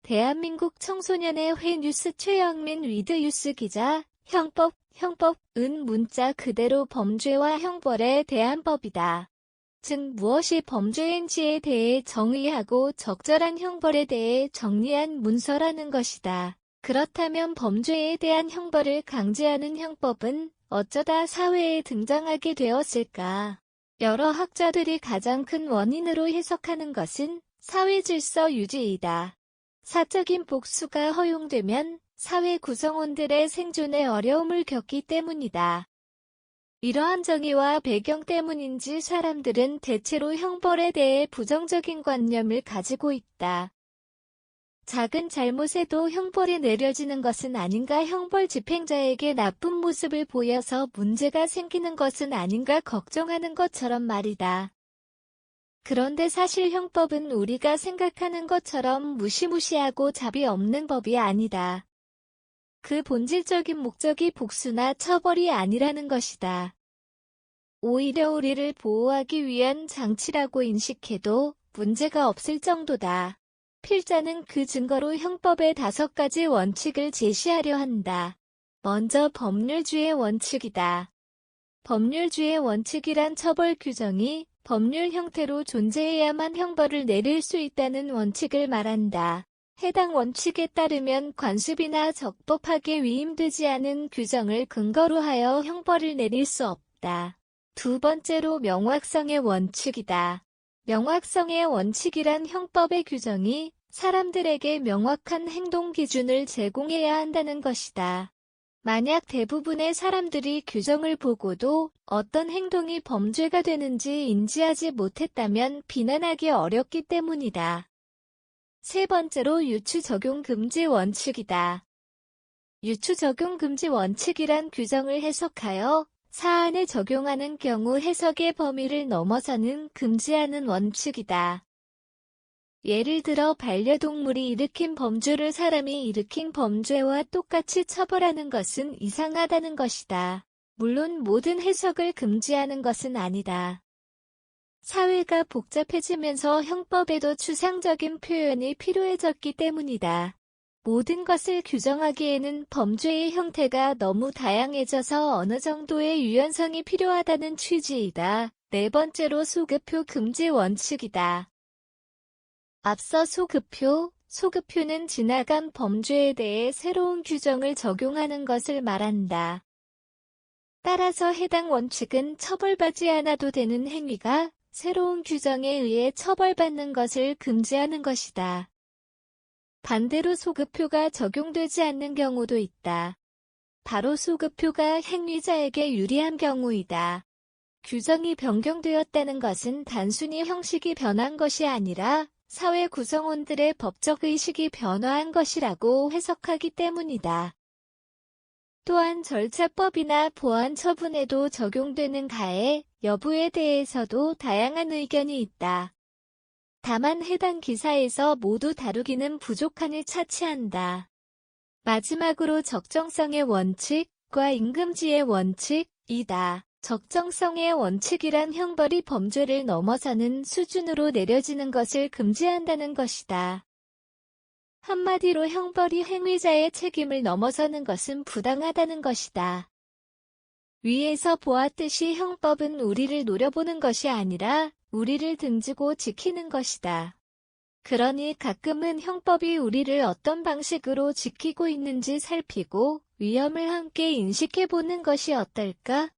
대한민국 청소년의 회 뉴스 최영민 위드뉴스 기자, 형법은 문자 그대로 범죄와 형벌에 대한 법이다. 즉 무엇이 범죄인지에 대해 정의하고 적절한 형벌에 대해 정리한 문서라는 것이다. 그렇다면 범죄에 대한 형벌을 강제하는 형법은 어쩌다 사회에 등장하게 되었을까? 여러 학자들이 가장 큰 원인으로 해석하는 것은 사회질서 유지이다. 사적인 복수가 허용되면 사회 구성원들의 생존에 어려움을 겪기 때문이다. 이러한 정의와 배경 때문인지 사람들은 대체로 형벌에 대해 부정적인 관념을 가지고 있다. 작은 잘못에도 형벌이 내려지는 것은 아닌가, 형벌 집행자에게 나쁜 모습을 보여서 문제가 생기는 것은 아닌가 걱정하는 것처럼 말이다. 그런데 사실 형법은 우리가 생각하는 것처럼 무시무시하고 자비 없는 법이 아니다. 그 본질적인 목적이 복수나 처벌이 아니라는 것이다. 오히려 우리를 보호하기 위한 장치라고 인식해도 문제가 없을 정도다. 필자는 그 증거로 형법의 5가지 원칙을 제시하려 한다. 먼저 법률주의 원칙이다. 법률주의 원칙이란 처벌 규정이 법률 형태로 존재해야만 형벌을 내릴 수 있다는 원칙을 말한다. 해당 원칙에 따르면 관습이나 적법하게 위임되지 않은 규정을 근거로 하여 형벌을 내릴 수 없다. 두 번째로 명확성의 원칙이다. 명확성의 원칙이란 형법의 규정이 사람들에게 명확한 행동 기준을 제공해야 한다는 것이다. 만약 대부분의 사람들이 규정을 보고도 어떤 행동이 범죄가 되는지 인지하지 못했다면 비난하기 어렵기 때문이다. 세 번째로 유추 적용 금지 원칙이다. 유추 적용 금지 원칙이란 규정을 해석하여 사안에 적용하는 경우 해석의 범위를 넘어서는 금지하는 원칙이다. 예를 들어 반려동물이 일으킨 범죄를 사람이 일으킨 범죄와 똑같이 처벌하는 것은 이상하다는 것이다. 물론 모든 해석을 금지하는 것은 아니다. 사회가 복잡해지면서 형법에도 추상적인 표현이 필요해졌기 때문이다. 모든 것을 규정하기에는 범죄의 형태가 너무 다양해져서 어느 정도의 유연성이 필요하다는 취지이다. 네 번째로 소급표 금지 원칙이다. 앞서 소급표는 지나간 범죄에 대해 새로운 규정을 적용하는 것을 말한다. 따라서 해당 원칙은 처벌받지 않아도 되는 행위가 새로운 규정에 의해 처벌받는 것을 금지하는 것이다. 반대로 소급표가 적용되지 않는 경우도 있다. 바로 소급표가 행위자에게 유리한 경우이다. 규정이 변경되었다는 것은 단순히 형식이 변한 것이 아니라 사회 구성원들의 법적 의식이 변화한 것이라고 해석하기 때문이다. 또한 절차법이나 보안 처분에도 적용되는 가해 여부에 대해서도 다양한 의견이 있다. 다만 해당 기사에서 모두 다루기는 부족한을 차치한다. 마지막으로 적정성의 원칙과 임금지의 원칙이다. 적정성의 원칙이란 형벌이 범죄를 넘어서는 수준으로 내려지는 것을 금지한다는 것이다. 한마디로 형벌이 행위자의 책임을 넘어서는 것은 부당하다는 것이다. 위에서 보았듯이 형법은 우리를 노려보는 것이 아니라 우리를 등지고 지키는 것이다. 그러니 가끔은 형법이 우리를 어떤 방식으로 지키고 있는지 살피고 위험을 함께 인식해보는 것이 어떨까?